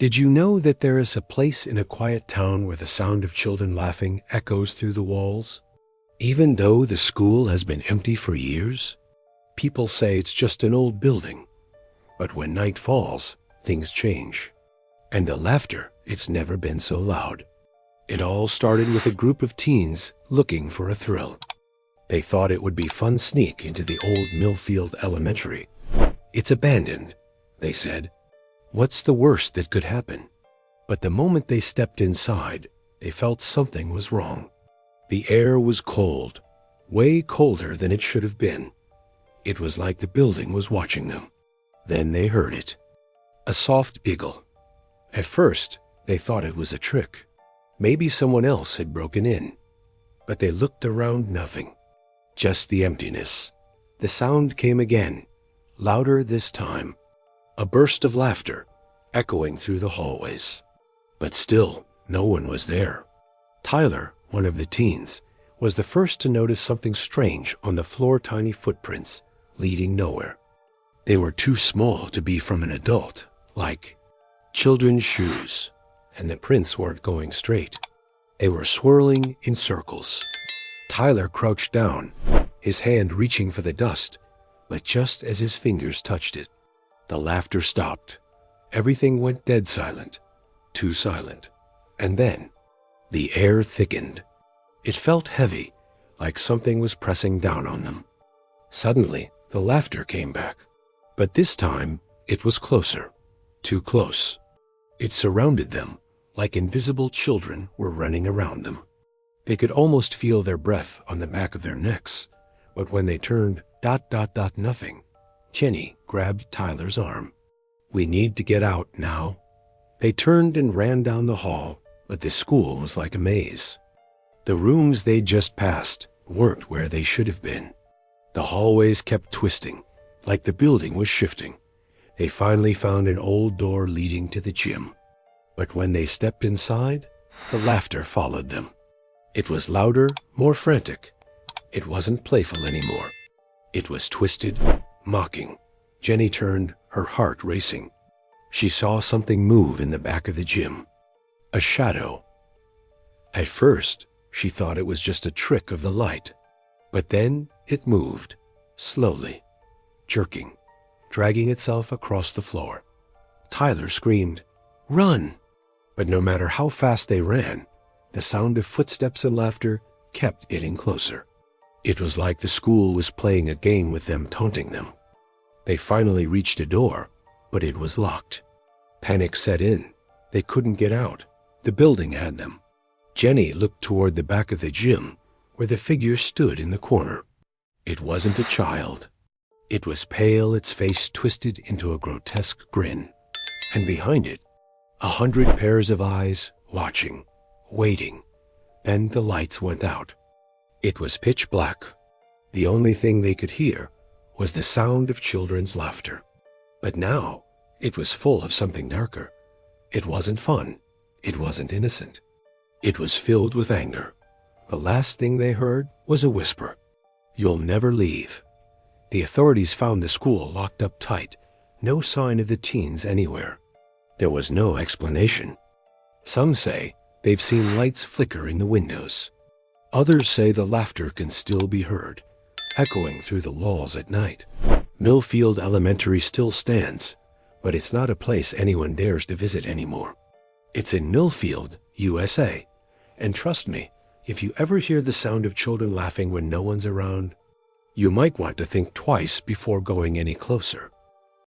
Did you know that there is a place in a quiet town where the sound of children laughing echoes through the walls? Even though the school has been empty for years, people say it's just an old building. But when night falls, things change. And the laughter, it's never been so loud. It all started with a group of teens looking for a thrill. They thought it would be fun sneak into the old Millfield Elementary. It's abandoned, they said. What's the worst that could happen? But the moment they stepped inside, they felt something was wrong. The air was cold, way colder than it should have been. It was like the building was watching them. Then they heard it. A soft giggle. At first, they thought it was a trick. Maybe someone else had broken in. But they looked around, nothing. Just the emptiness. The sound came again, louder this time. A burst of laughter, echoing through the hallways. But still, no one was there. Tyler, one of the teens, was the first to notice something strange on the floor, tiny footprints, leading nowhere. They were too small to be from an adult, like children's shoes, and the prints weren't going straight. They were swirling in circles. Tyler crouched down, his hand reaching for the dust, but just as his fingers touched it, the laughter stopped. Everything went dead silent, too silent. And then, the air thickened. It felt heavy, like something was pressing down on them. Suddenly, the laughter came back. But this time, it was closer, too close. It surrounded them, like invisible children were running around them. They could almost feel their breath on the back of their necks. But when they turned, nothing. Jenny grabbed Tyler's arm. We need to get out now. They turned and ran down the hall, but the school was like a maze. The rooms they'd just passed weren't where they should have been. The hallways kept twisting, like the building was shifting. They finally found an old door leading to the gym. But when they stepped inside, the laughter followed them. It was louder, more frantic. It wasn't playful anymore. It was twisted, mocking. Jenny turned, her heart racing. She saw something move in the back of the gym. A shadow. At first, she thought it was just a trick of the light. But then it moved, slowly, jerking, dragging itself across the floor. Tyler screamed, "Run!" But no matter how fast they ran, the sound of footsteps and laughter kept getting closer. It was like the school was playing a game with them, taunting them. They finally reached a door, but it was locked. Panic set in. They couldn't get out. The building had them. Jenny looked toward the back of the gym, where the figure stood in the corner. It wasn't a child. It was pale, its face twisted into a grotesque grin. And behind it, 100 pairs of eyes, watching, waiting. Then the lights went out. It was pitch black. The only thing they could hear was the sound of children's laughter. But now, it was full of something darker. It wasn't fun. It wasn't innocent. It was filled with anger. The last thing they heard was a whisper. "You'll never leave." The authorities found the school locked up tight. No sign of the teens anywhere. There was no explanation. Some say they've seen lights flicker in the windows. Others say the laughter can still be heard, echoing through the walls at night. Millfield Elementary still stands, but it's not a place anyone dares to visit anymore. It's in Millfield, USA. And trust me, if you ever hear the sound of children laughing when no one's around, you might want to think twice before going any closer.